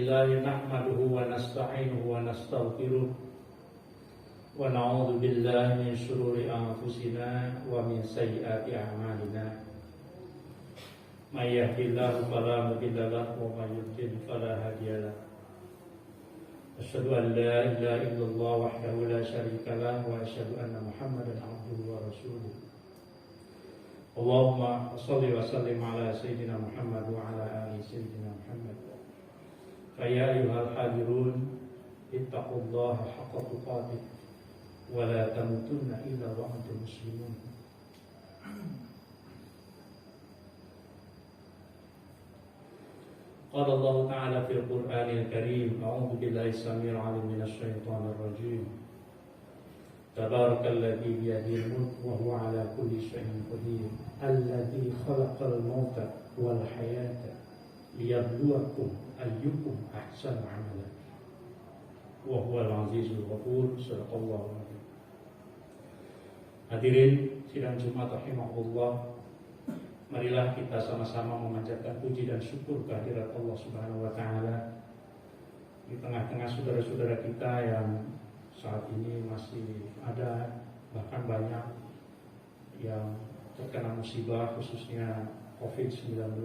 Alhamdulillah nahmaduhu wa nasta'inuhu wa nastaghfiruh wa na'udzu billahi min shururi anfusina wa min sayyiati a'malina. May yahdihillahu fala mudilla lahu wa may yudlil fala hadiya lahu. Asyhadu an la ilaha illallah wahdahu la syarika lahu wa asyhadu anna Muhammadan abduhu wa rasuluh. Allahumma shalli wa sallim ala sayyidina Muhammad wa ala ali sayyidina Muhammad. Fa ya ayyuhal hadirun ittaqullaha haqqa tuqatih wa la tamutunna illa wa antum muslimun. Qala Allah ta'ala fil Qur'anil Karim, a'udzu billahi samil 'alim minasy syaithanir rajim. Tabarakalladzi biyadihil mulk wa huwa 'ala kulli syai'in qadir. Alladzi khalaqal mauta wal hayata liyabluwakum ayyukum ahsanu 'amala. Wa huwal 'azizul ghafur. Shadaqallahu adzim. Hadirin sidang Jumat rahimahullah, marilah kita sama-sama memanjatkan puji dan syukur kehadirat Allah Subhanahu wa taala di tengah-tengah saudara-saudara kita yang saat ini masih ada, bahkan banyak yang terkena musibah, khususnya COVID-19.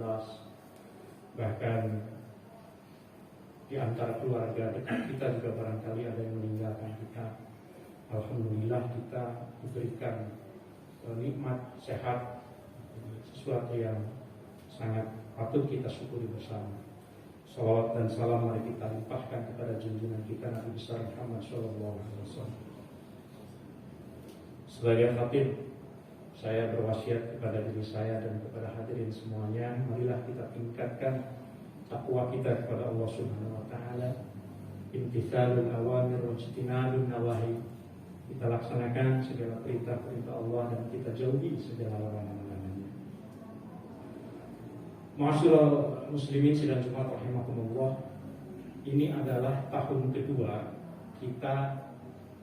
Bahkan di antara keluarga dekat kita juga barangkali ada yang meninggalkan kita. Alhamdulillah kita diberikan nikmat sehat, sesuatu yang sangat patut kita syukuri bersama. Salawat dan salam mari kita limpahkan kepada junjungan kita Nabi besar Muhammad SAW. Sebagai khatib, saya berwasiat kepada diri saya dan kepada hadirin semuanya, marilah kita tingkatkan takwa kita kepada Allah Subhanahu wa taala. Imtithalul awamir wa ijtinabun nawahi. Kita laksanakan segala perintah-perintah Allah dan kita jauhi segala larangan-larangannya. Ma'asyiral muslimin sidang Jumat rahimakumullah, ini adalah tahun kedua kita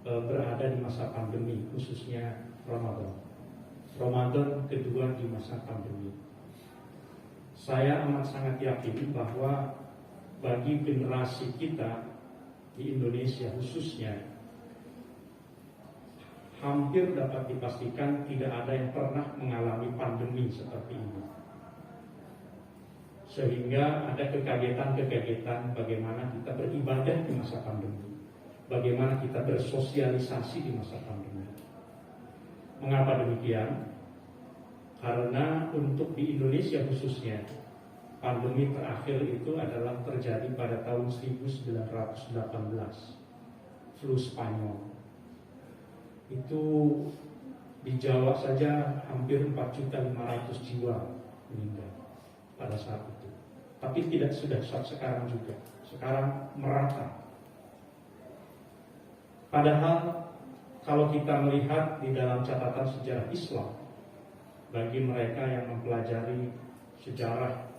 berada di masa pandemi, khususnya Ramadan kedua di masa pandemi. Saya amat sangat yakin bahwa bagi generasi kita di Indonesia khususnya, hampir dapat dipastikan tidak ada yang pernah mengalami pandemi seperti ini. Sehingga ada kekagetan-kekagetan bagaimana kita beribadah di masa pandemi, bagaimana kita bersosialisasi di masa pandemi. Mengapa demikian? Karena untuk di Indonesia khususnya, pandemi terakhir itu adalah terjadi pada tahun 1918, flu Spanyol. Itu di Jawa saja hampir 4.500.000 jiwa meninggal pada saat itu. Tapi tidak sudah saat sekarang juga. Sekarang merata. Padahal kalau kita melihat di dalam catatan sejarah Islam, bagi mereka yang mempelajari sejarah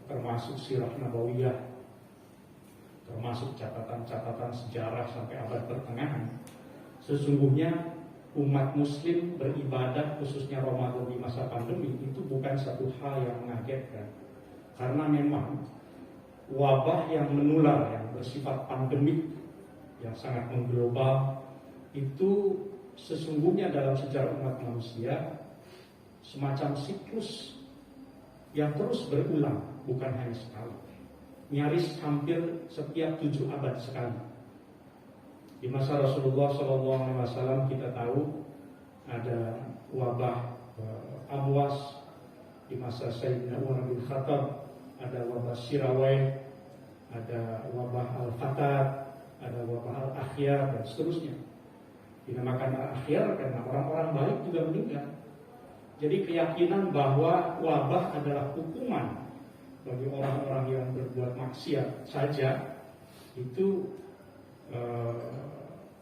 termasuk sirah nabawiyah, termasuk catatan-catatan sejarah sampai abad pertengahan, sesungguhnya umat muslim beribadah khususnya Ramadan di masa pandemi itu bukan satu hal yang mengagetkan. Karena memang wabah yang menular, yang bersifat pandemik, yang sangat mengglobal, itu sesungguhnya dalam sejarah umat manusia semacam siklus yang terus berulang, bukan hanya sekali. Nyaris hampir setiap 7 abad sekali. Di masa Rasulullah SAW kita tahu ada wabah Amwas. Di masa Sayyidina Umar bin Khattab ada wabah Sirawai, ada wabah Al-Fatat, ada wabah Al-Akhyar, dan seterusnya. Dinamakan Al-Akhyar karena orang-orang baik juga meninggal. Jadi keyakinan bahwa wabah adalah hukuman bagi orang-orang yang berbuat maksiat saja itu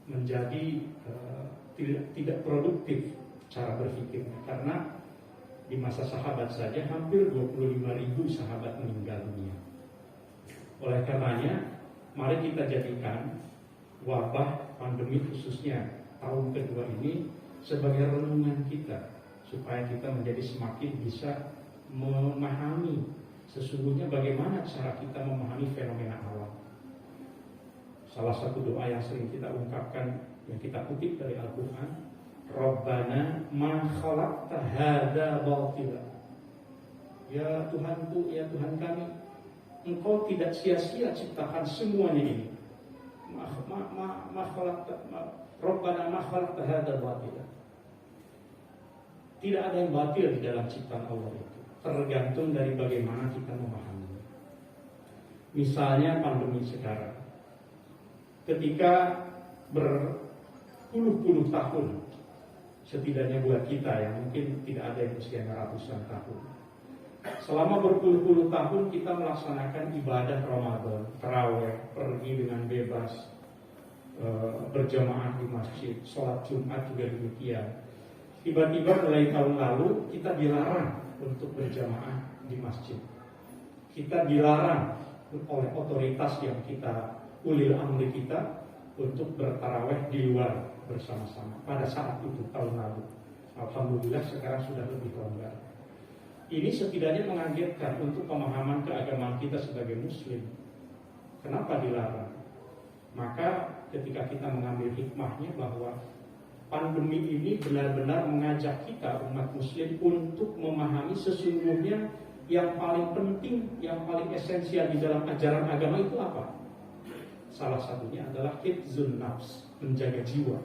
menjadi tidak produktif cara berpikirnya. Karena di masa sahabat saja hampir 25.000 sahabat meninggal dunia. Oleh karenanya, mari kita jadikan wabah pandemi khususnya tahun kedua ini sebagai renungan kita, supaya kita menjadi semakin bisa memahami Sesungguhnya bagaimana cara kita memahami fenomena alam? Salah satu doa yang sering kita ungkapkan, yang kita kutip dari Al-Quran, Rabbana ma khalaqta hadza batila. Ya Tuhanku, ya Tuhan kami, Engkau tidak sia-sia ciptakan semuanya ini. Rabbana ma khalaqta hadza batila. Tidak ada yang batil di dalam ciptaan Allah itu. Tergantung dari bagaimana kita memahami. Misalnya pandemi sekarang. Ketika berpuluh-puluh tahun, setidaknya buat kita yang mungkin tidak ada yang usia ratusan tahun, selama berpuluh-puluh tahun kita melaksanakan ibadah Ramadan, tarawih, pergi dengan bebas, berjamaah di masjid, sholat Jumat juga demikian. Tiba-tiba mulai tahun lalu kita dilarang untuk berjamaah di masjid. Kita dilarang oleh otoritas yang kita ulil amri kita untuk bertarawih di luar bersama-sama pada saat itu tahun lalu. Alhamdulillah sekarang sudah lebih longgar. Ini setidaknya mengagetkan untuk pemahaman keagamaan kita sebagai muslim. Kenapa dilarang? Maka ketika kita mengambil hikmahnya bahwa pandemi ini benar-benar mengajak kita umat muslim untuk memahami sesungguhnya yang paling penting, yang paling esensial di dalam ajaran agama itu apa? Salah satunya adalah hifzun nafs, menjaga jiwa.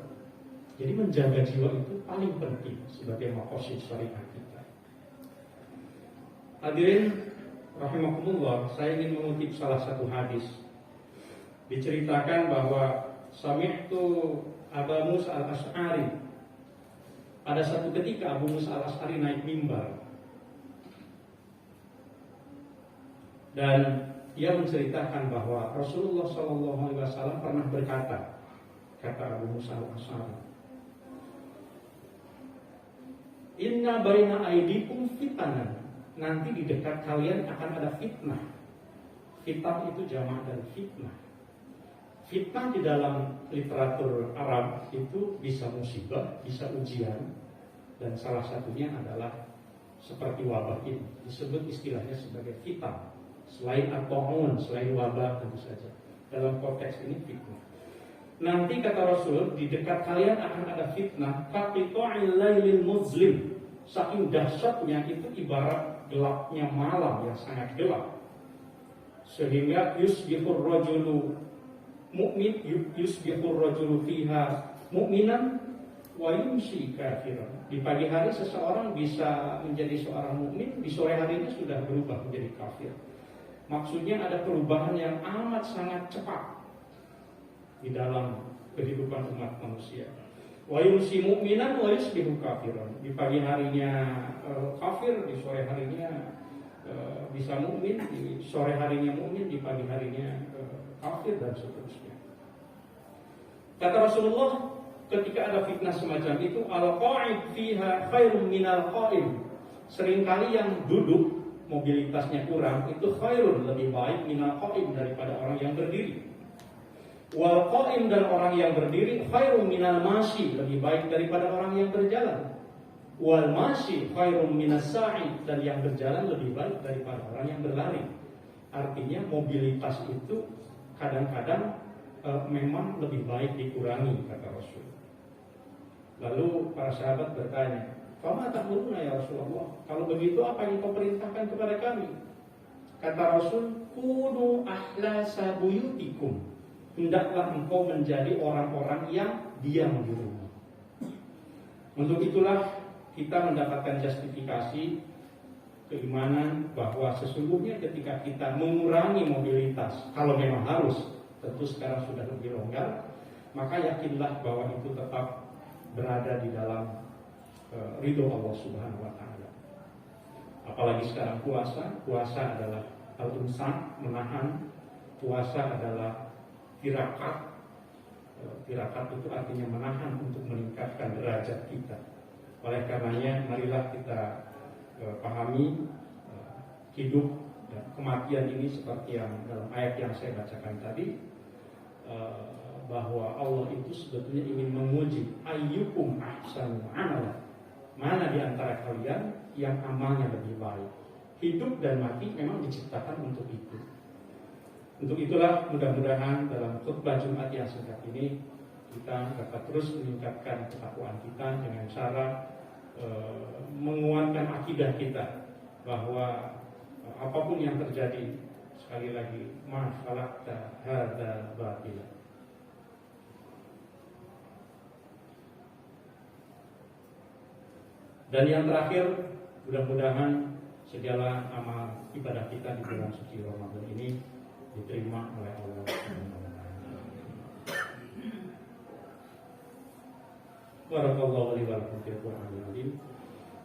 Jadi menjaga jiwa itu paling penting sebagai maqasid syariah kita. Hadirin rahimakumullah, saya ingin mengutip salah satu hadis. Diceritakan bahwa sami'tu Abu Musa al-Asy'ari, pada satu ketika Abu Musa al-Asy'ari naik mimbar dan dia menceritakan bahwa Rasulullah SAW pernah berkata, kata Abu Musa al-Asy'ari, Inna baina aidikum fitanan, nanti di dekat kalian akan ada fitnah. Fitnah itu jamak dari fitnah. Fitnah di dalam literatur Arab itu bisa musibah, bisa ujian, dan salah satunya adalah seperti wabah ini, disebut istilahnya sebagai fitnah. Selain at-ta'un, selain wabah tentu saja. Dalam konteks ini fitnah. Nanti kata Rasul, di dekat kalian akan ada fitnah, kaqita'il lailil muzlim. Saking dahsyatnya itu ibarat gelapnya malam yang sangat gelap. Sehingga yusbihur rajulu mu'min yusbihur rajulu fiha mu'minan wa yumsi kafiran. Di pagi hari seseorang bisa menjadi seorang mukmin, di sore harinya sudah berubah menjadi kafir. Maksudnya ada perubahan yang amat sangat cepat di dalam kehidupan umat manusia. Wa yumsi mu'minan wa yusbihu kafiran. Di pagi harinya kafir, di sore harinya bisa mukmin, di sore harinya mukmin, di pagi harinya kafir dan seterusnya. Kata Rasulullah, ketika ada fitnah semacam itu, al-qa'id fiha khairun minal qa'im. Seringkali yang duduk mobilitasnya kurang itu khairun, lebih baik minal qa'im, daripada orang yang berdiri. Wal qa'im, dan orang yang berdiri, khairun minal mashi, lebih baik daripada orang yang berjalan. Wal mashi khairun minas sa'i, dan yang berjalan lebih baik daripada orang yang berlari. Artinya mobilitas itu kadang-kadang memang lebih baik dikurangi, kata Rasul. Lalu para sahabat bertanya, "Fama ta'muruna ya Rasulullah? Kalau begitu apa yang kau perintahkan kepada kami?" Kata Rasul, "Kunu ahlasa buyutikum." Hendaklah engkau menjadi orang-orang yang diam di rumah. Untuk itulah kita mendapatkan justifikasi keimanan bahwa sesungguhnya ketika kita mengurangi mobilitas, kalau memang harus, tentu sekarang sudah lebih longgar, maka yakinlah bahwa itu tetap berada di dalam ridho Allah Subhanahu wa Ta'ala. Apalagi sekarang puasa adalah al-insan, menahan. Puasa adalah tirakat. Tirakat itu artinya menahan untuk meningkatkan derajat kita. Oleh karenanya marilah kita pahami hidup dan kematian ini seperti yang dalam ayat yang saya bacakan tadi, bahwa Allah itu sebetulnya ingin menguji ayyukum ahsanu amala, mana di antara kalian yang amalnya lebih baik. hidup dan mati memang diciptakan untuk itu. Untuk itulah mudah-mudahan dalam khutbah Jumat yang singkat ini kita dapat terus meningkatkan ketakwaan kita dengan cara menguatkan akidah kita bahwa apapun yang terjadi, sekali lagi, ma khalaqta hadza batila. Dan yang terakhir, mudah-mudahan segala amal ibadah kita di bulan suci Ramadan ini diterima oleh Allah Subhanahu wa taala. Barakallahu li wa lakum fil Qur'anil azim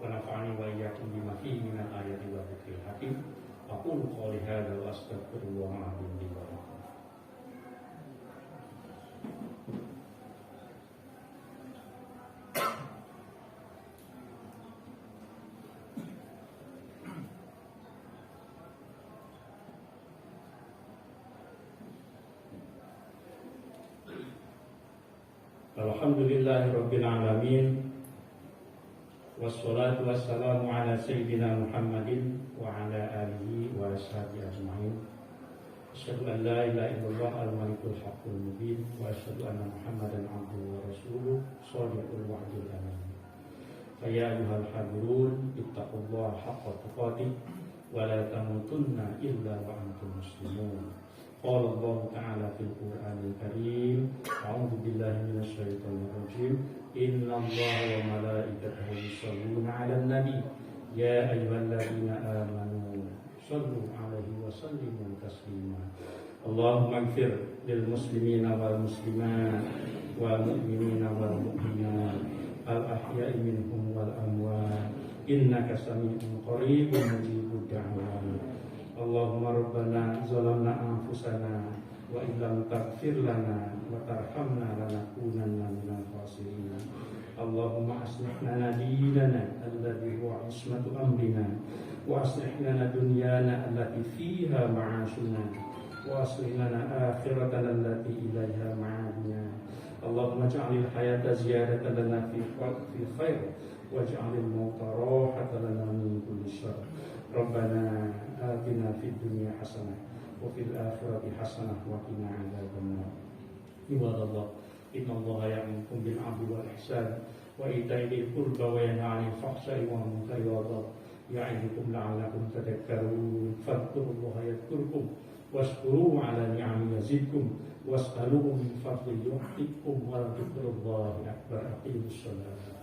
wa nafa'ani wa iyyakum bima fihi minal ayati wa dzikril hakim. Aqulu qouli hadza wa astaghfirullah li wa lakum. Alhamdulillahi Rabbil Alamin. Wassalatu wassalamu ala Sayyidina Muhammadin wa ala alihi wa ashabihi ajma'in. Asyhadu an la ilaha illallah al-malikul haqqul mubin wa asyhadu anna Muhammadan abduhu wa rasuluh shadiqul wa'dil amin. Ya ayyuhal hadirun ittaqullaha haqqa tuqatih wa la tamutunna illa wa antum muslimun. Qala Allah Ta'ala fil Qur'anil Karim, a'udzu billahi minasy syaithanir rajim. Innallaha wa malaikatahu yusholluna 'alan nabi ya ayyuhalladzina amanu shallu 'alaihi wa sallimu taslima. Allahumma ighfir lil muslimina wal muslimat wal mu'minina wal mu'minat al ahya'i minhum wal amwat innaka sami'un qaribun mujibud da'wat. Allahumma rabbana zalamna anfusana wa illam taghfir lana wa tarhamna lanakunanna minal khasirin. Allahumma aslih lana dinana alladhi huwa ismatu amrina wa aslih lana dunyana allati fiha ma'ashuna wa aslih lana akhiratana allati ilaiha ma'adina. Allahumma ja'alil hayata ziyadatan lana fi khair waj'alil mauta rahatan lana min kulli syarr. Rabbana atina fid dunya hasanah wa fil akhirati hasanah wa qina adzaban nar. Ibadallah, innallaha ya'murukum bil 'adli wal ihsan wa ita'i dzil qurba wa yanha 'anil fahsya'i wal munkari wal baghi ya'idukum la'allakum tadhakkarun. Fadhkurullaha yadhkurkum washkuruhu 'ala ni'amihi yazidkum was'aluhu min fadlihi yu'tikum wa la dzikrullahi akbar. Aqimus shalah.